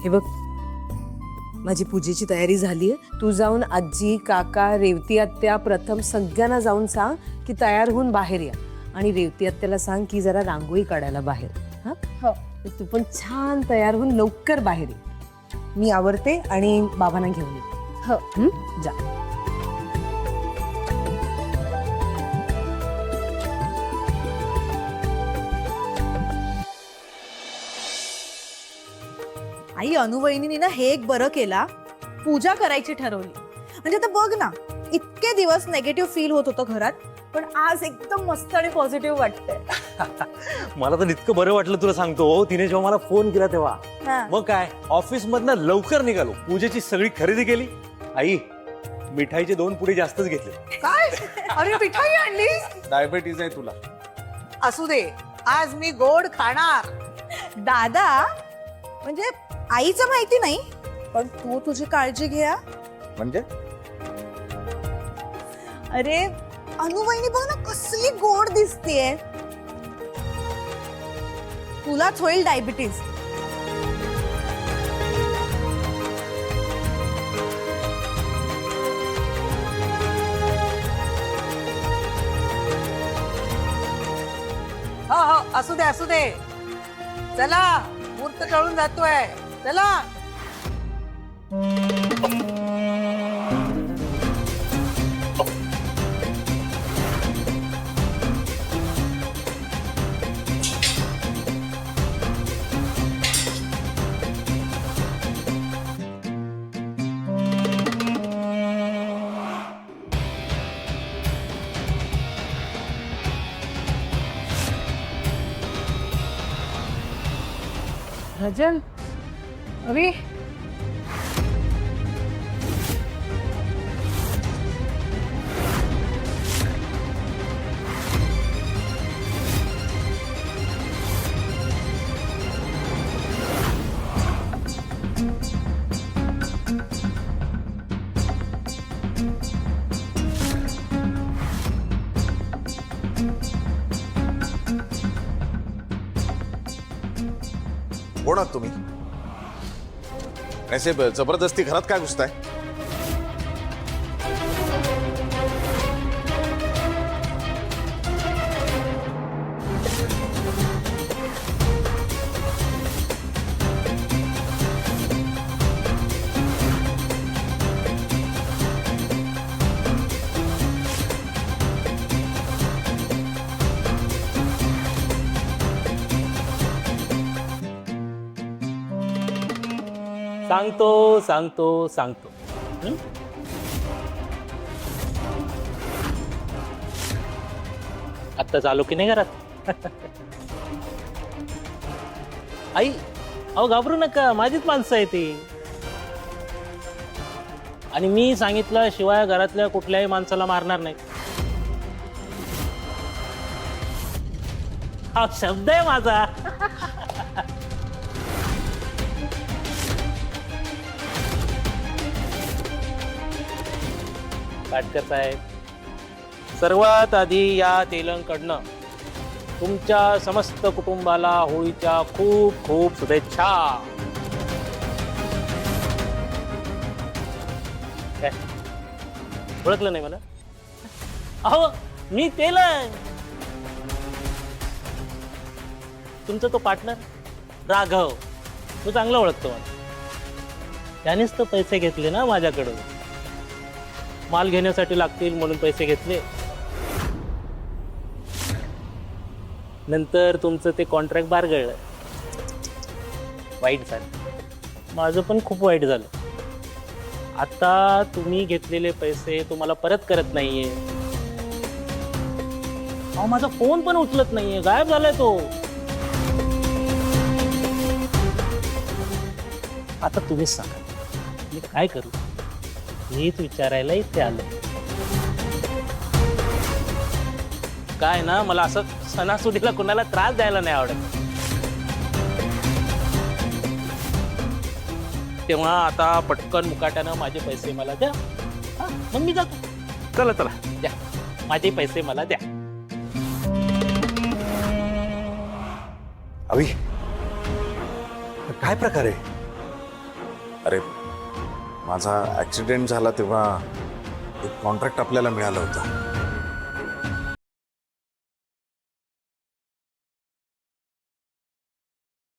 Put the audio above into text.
हे बघ, माझी पूजेची तयारी झालीये. तू जाऊन आजी, काका, रेवती आत्या, प्रथम सगळ्यांना जाऊन सांग की तयार होऊन बाहेर या. आणि रेवती आत्याला सांग की जरा रांगोळी काढायला बाहेर. हा हो. तू पण छान तयार होऊन लवकर बाहेर ये. मी आवरते आणि बाबांना घेऊन येते. हो. जा. आई अनुवहिनीने ना हे एक बरं केला, पूजा करायची ठरवली. म्हणजे आता बघ ना, इतके दिवस नेगेटिव्ह फील होत होतं घरात, पण आज एकदम मस्त आणि पॉझिटिव्ह वाटतंय. मला तर इतकं बरं वाटलं तुला सांगतो. तिने जेव्हा मला फोन केला तेव्हा हा. मग काय ऑफिस मधनं लवकर निघालो, पूजेची सगळी खरेदी केली. आई मिठाईचे 2 पुढे जास्तच घेतले. काय? अरे मिठाई आणलीस? डायबेटीज आहे तुला. असू दे, आज मी गोड खाणार. दादा, म्हणजे आईचं माहिती नाही, पण तू तुझी काळजी घे हा. म्हणजे अरे अनुवहिनी बघ ना कसली गोड दिसतेय. तुलाच होईल डायबिटीज. हो हो, असू दे असू दे. चला, मूर्त टळून जातोय. चला. राजन, अरे कोण आहात तुम्ही? ऐसे जबरदस्ती घरात काय घुसताय? सांगतो सांगतो सांगतो. आत्ता चालू की नाही घरात? आई अहो घाबरू नका, माझीच माणसं आहे ती. आणि मी सांगितलं शिवाय घरातल्या कुठल्याही माणसाला मारणार नाही. हा शब्द आहे माझा. काटकर साहेब, सर्वात आधी या तेलंगकडनं तुमच्या समस्त कुटुंबाला होळीच्या खूप खूप शुभेच्छा. काय ओळखलं नाही मला? अहो मी तेलंग, तुमचा तो पार्टनर राघव, तो चांगला ओळखतो मला. त्यानेच तर पैसे घेतले ना माझ्याकडून. माल घेण्यासाठी लागतील म्हणून पैसे घेतले. नंतर तुमचं ते कॉन्ट्रॅक्ट बारगळलं. वाईट झालं, माझं पण खूप वाईट झालं. आता तुम्ही घेतलेले पैसे तुम्हाला परत करत नाहीये. अहो माझा फोन पण उचलत नाहीये, गायब झालाय तो. आता तुम्हीच सांगा मी काय करू? हेच विचारायला इथे आलं. काय ना, मला असं सणासुदीला कुणाला त्रास द्यायला नाही आवडत. तेव्हा आता पटकन मुकाट्यानं माझे पैसे मला द्या. मग मी जातो. चला चला द्या, माझे पैसे मला द्या. अवी, काय प्रकार आहे? अरे माझा ॲक्सिडेंट झाला तेव्हा एक कॉन्ट्रॅक्ट आपल्याला मिळालं होतं.